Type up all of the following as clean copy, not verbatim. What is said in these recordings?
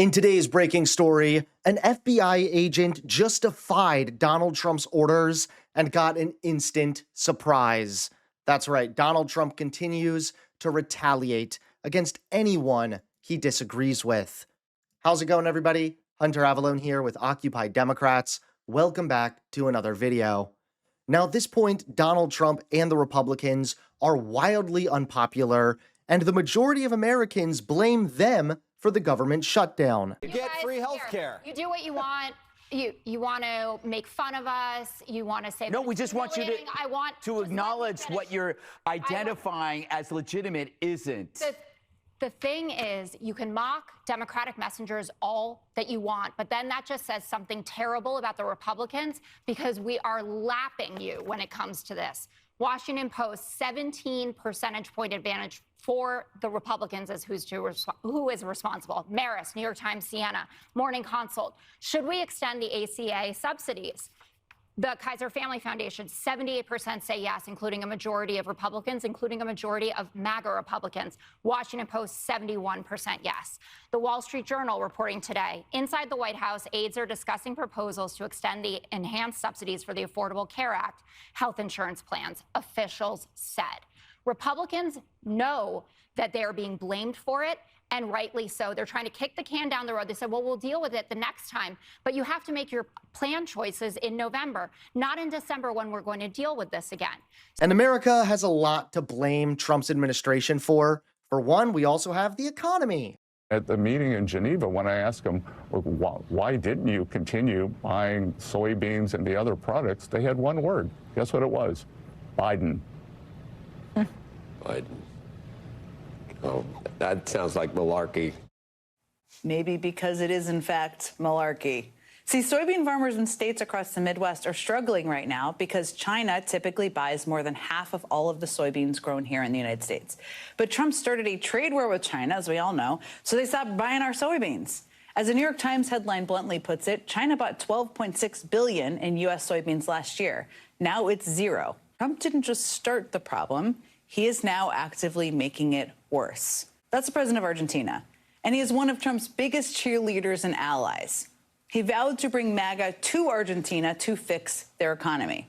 In today's breaking story, an FBI agent just defied Donald Trump's orders and got an instant surprise. That's right, Donald Trump continues to retaliate against anyone he disagrees with. How's it going, everybody? Hunter Avalone here with Occupy Democrats. Welcome back to another video. Now, at this point, Donald Trump and the Republicans are wildly unpopular, and the majority of Americans blame them for the government shutdown. You get free health care. You do what you want. You want to make fun of us. You want to say no. We just want you to acknowledge what you're identifying as legitimate isn't. The thing is, you can mock Democratic messengers all that you want, but then that just says something terrible about the Republicans because we are lapping you when it comes to this. Washington Post, 17 percentage point advantage for the Republicans as who is responsible. Marist, New York Times, Siena, Morning Consult. Should we extend the ACA subsidies? The Kaiser Family Foundation, 78% say yes, including a majority of Republicans, including a majority of MAGA Republicans. Washington Post, 71% yes. The Wall Street Journal reporting today, inside the White House, aides are discussing proposals to extend the enhanced subsidies for the Affordable Care Act health insurance plans, officials said. Republicans know that they are being blamed for it, and rightly so. They're trying to kick the can down the road. They said, well, we'll deal with it the next time, but you have to make your plan choices in November, not in December when we're going to deal with this again. And America has a lot to blame Trump's administration for. For one, we also have the economy. At the meeting in Geneva, when I asked them, why didn't you continue buying soybeans and the other products, they had one word. Guess what it was? Biden. Biden. Oh, that sounds like malarkey. Maybe because it is, in fact, malarkey. See, soybean farmers in states across the Midwest are struggling right now because China typically buys more than half of all of the soybeans grown here in the United States. But Trump started a trade war with China, as we all know, so they stopped buying our soybeans. As a New York Times headline bluntly puts it, China bought $12.6 billion in U.S. soybeans last year. Now it's zero. Trump didn't just start the problem. He is now actively making it worse. That's the president of Argentina, and he is one of Trump's biggest cheerleaders and allies. He vowed to bring MAGA to Argentina to fix their economy.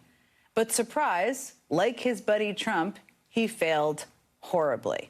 But surprise, like his buddy Trump, he failed horribly.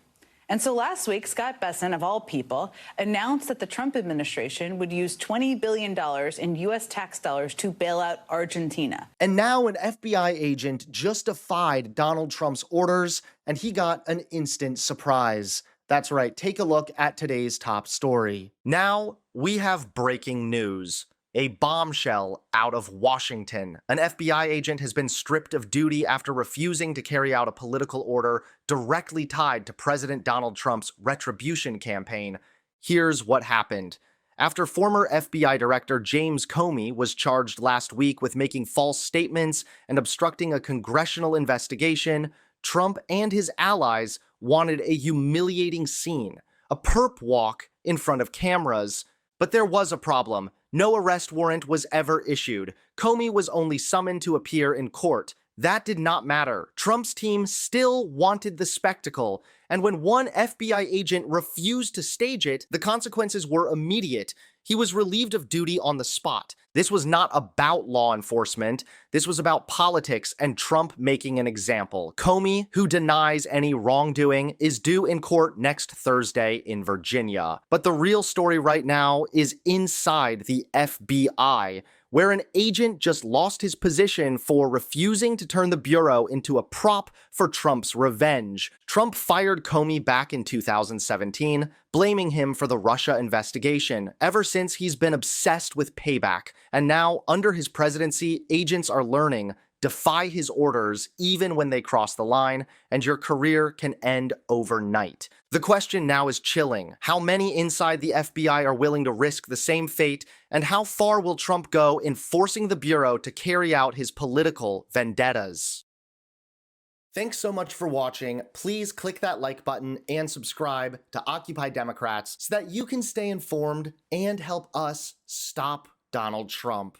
And so last week, Scott Bessent, of all people, announced that the Trump administration would use $20 billion in U.S. tax dollars to bail out Argentina. And now an FBI agent just defied Donald Trump's orders, and he got an instant surprise. That's right, take a look at today's top story. Now, we have breaking news. A bombshell out of Washington. An FBI agent has been stripped of duty after refusing to carry out a political order directly tied to President Donald Trump's retribution campaign. Here's what happened. After former FBI Director James Comey was charged last week with making false statements and obstructing a congressional investigation, Trump and his allies wanted a humiliating scene, a perp walk in front of cameras. But there was a problem. No arrest warrant was ever issued. Comey was only summoned to appear in court. That did not matter. Trump's team still wanted the spectacle, and when one FBI agent refused to stage it, the consequences were immediate. He was relieved of duty on the spot. This was not about law enforcement. This was about politics and Trump making an example. Comey, who denies any wrongdoing, is due in court next Thursday in Virginia. But the real story right now is inside the FBI, where an agent just lost his position for refusing to turn the bureau into a prop for Trump's revenge. Trump fired Comey back in 2017, blaming him for the Russia investigation. Ever since, he's been obsessed with payback, and now, under his presidency, agents are learning, defy his orders even when they cross the line, and your career can end overnight. The question now is chilling. How many inside the FBI are willing to risk the same fate, and how far will Trump go in forcing the Bureau to carry out his political vendettas? Thanks so much for watching. Please click that like button and subscribe to Occupy Democrats so that you can stay informed and help us stop Donald Trump.